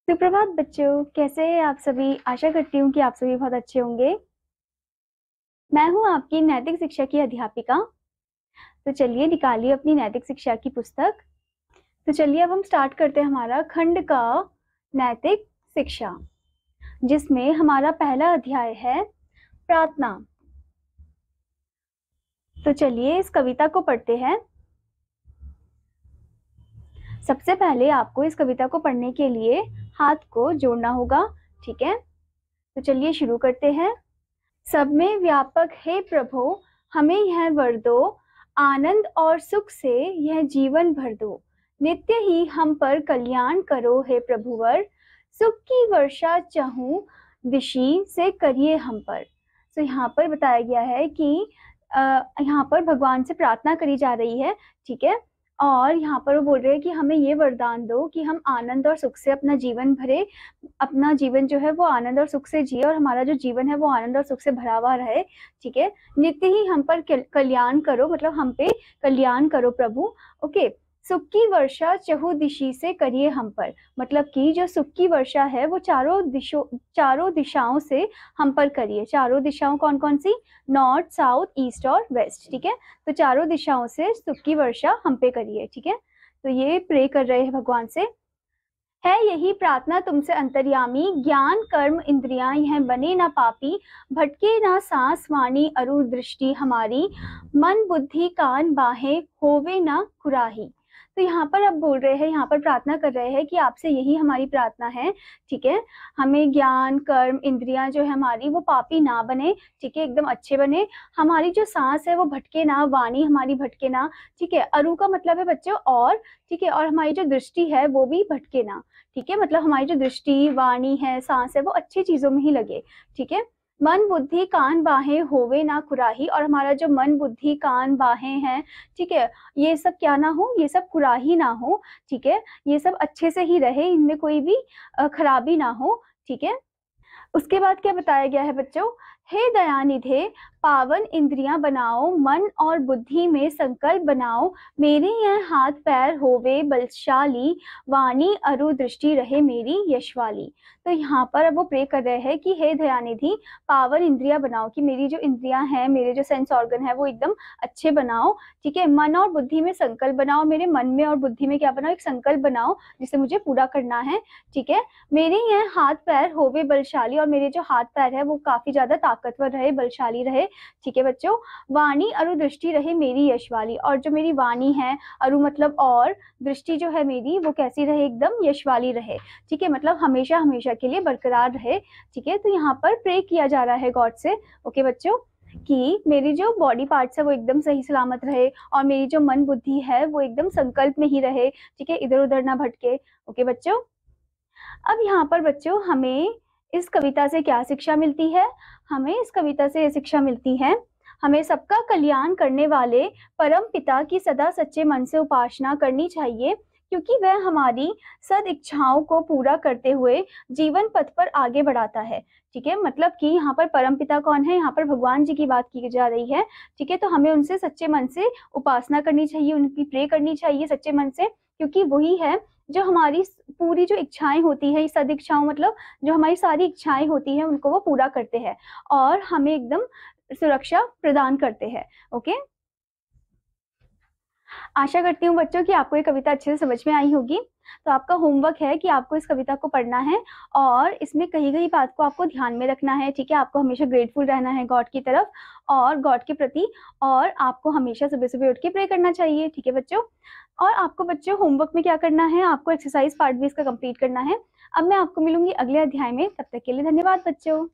सुप्रभात बच्चों, कैसे हैं आप सभी। आशा करती हूँ कि आप सभी बहुत अच्छे होंगे। मैं हूँ आपकी नैतिक शिक्षा की अध्यापिका। तो चलिए निकालिए अपनी नैतिक शिक्षा की पुस्तक। तो चलिए अब हम स्टार्ट करते हैं हमारा खंड का नैतिक शिक्षा, जिसमें हमारा पहला अध्याय है प्रार्थना। तो चलिए इस कविता को पढ़ते हैं। सबसे पहले आपको इस कविता को पढ़ने के लिए हाथ को जोड़ना होगा, ठीक है। तो चलिए शुरू करते हैं। सब में व्यापक है प्रभु, हमें यह वर दो, आनंद और सुख से यह जीवन भर दो। नित्य ही हम पर कल्याण करो हे प्रभुवर, सुख की वर्षा चाहूं दिशी से करिए हम पर। तो यहाँ पर बताया गया है कि यहाँ पर भगवान से प्रार्थना करी जा रही है, ठीक है। और यहाँ पर वो बोल रहे हैं कि हमें ये वरदान दो कि हम आनंद और सुख से अपना जीवन भरे, अपना जीवन जो है वो आनंद और सुख से जिए और हमारा जो जीवन है वो आनंद और सुख से भरा हुआ रहे, ठीक है। नित्य ही हम पर कल्याण करो, मतलब हम पे कल्याण करो प्रभु, ओके। सुख की वर्षा चहुदिशी से करिए हम पर, मतलब कि जो सुख की वर्षा है वो चारों दिशाओं से हम पर करिए। चारों दिशाओं कौन कौन सी? नॉर्थ, साउथ, ईस्ट और वेस्ट, ठीक है। तो चारों दिशाओं से सुख की वर्षा हम पे करिए, ठीक है। तो ये प्रे कर रहे हैं भगवान से। है यही प्रार्थना तुमसे अंतर्यामी, ज्ञान कर्म इंद्रियां यह बने ना पापी, भटके ना सांस वाणी अरु दृष्टि हमारी, मन बुद्धि कान बाहें होवे ना कुराही। तो यहाँ पर अब बोल रहे हैं, यहाँ पर प्रार्थना कर रहे हैं कि आपसे यही हमारी प्रार्थना है, ठीक है। हमें ज्ञान कर्म इंद्रियां जो है हमारी वो पापी ना बने, ठीक है, एकदम अच्छे बने। हमारी जो सांस है वो भटके ना, वाणी हमारी भटके ना, ठीक है। अरु का मतलब है बच्चों और, ठीक है। और हमारी जो दृष्टि है वो भी भटके ना, ठीक है। मतलब हमारी जो दृष्टि वाणी है सांस है वो अच्छी चीजों में ही लगे, ठीक है। मन बुद्धि कान बाहें होवे ना कुराही, और हमारा जो मन बुद्धि कान बाहें हैं, ठीक है, ये सब क्या ना हो, ये सब कुराही ना हो, ठीक है। ये सब अच्छे से ही रहे, इनमें कोई भी खराबी ना हो, ठीक है। उसके बाद क्या बताया गया है बच्चों? हे दयानिधे पावन इंद्रियां बनाओ, मन और बुद्धि में संकल्प बनाओ, मेरे यह हाथ पैर होवे बलशाली, वाणी अरु दृष्टि रहे मेरी यशवाली। तो यहाँ पर अब वो प्रे कर रहे हैं कि हे दयानिधि पावन इंद्रियां बनाओ, कि मेरी जो इंद्रियां हैं, मेरे जो सेंस ऑर्गन है वो एकदम अच्छे बनाओ, ठीक है। मन और बुद्धि में संकल्प बनाओ, मेरे मन में और बुद्धि में क्या बनाओ, एक संकल्प बनाओ जिसे मुझे पूरा करना है, ठीक है। मेरे यह हाथ पैर होवे बलशाली, और मेरे जो हाथ पैर है वो काफी ज्यादा ताकतवर रहे, बलशाली रहे, ठीक है बच्चों। वाणी अरु दृष्टि रहे मेरी यशवाली, और जो मेरी वाणी है, अरु मतलब और, दृष्टि जो है मेरी वो कैसी रहे, एकदम यशवाली रहे, ठीक है। मतलब हमेशा हमेशा के लिए बरकरार रहे, ठीक है। तो यहाँ पर प्रे किया जा रहा है गॉड से, ओके बच्चों, कि मेरी जो बॉडी पार्ट्स है वो एकदम सही सलामत रहे, और मेरी जो मन बुद्धि है वो एकदम संकल्प में ही रहे, ठीक है, इधर उधर ना भटके, ओके बच्चों। अब यहाँ पर बच्चों हमें इस कविता से क्या शिक्षा मिलती है? हमें इस कविता से ये शिक्षा मिलती है, हमें सबका कल्याण करने वाले परम पिता की सदा सच्चे मन से उपासना करनी चाहिए, क्योंकि वह हमारी सद इच्छाओं को पूरा करते हुए जीवन पथ पर आगे बढ़ाता है, ठीक है। मतलब कि यहाँ पर परम पिता कौन है? यहाँ पर भगवान जी की बात की जा रही है, ठीक है। तो हमें उनसे सच्चे मन से उपासना करनी चाहिए, उनकी प्रे करनी चाहिए सच्चे मन से, क्योंकि वही है जो हमारी पूरी जो इच्छाएं होती है, सद इच्छाओं मतलब जो हमारी सारी इच्छाएं होती हैं उनको वो पूरा करते हैं और हमें एकदम सुरक्षा प्रदान करते हैं, ओके। आशा करती हूँ बच्चों कि आपको ये कविता अच्छे से समझ में आई होगी। तो आपका होमवर्क है कि आपको इस कविता को पढ़ना है और इसमें कही गई बात को आपको ध्यान में रखना है, ठीक है। आपको हमेशा ग्रेटफुल रहना है गॉड की तरफ और गॉड के प्रति, और आपको हमेशा सुबह सुबह उठ के प्रे करना चाहिए, ठीक है बच्चों। और आपको बच्चों होमवर्क में क्या करना है, आपको एक्सरसाइज पार्ट भी इसका कंप्लीट करना है। अब मैं आपको मिलूंगी अगले अध्याय में, तब तक के लिए धन्यवाद बच्चों।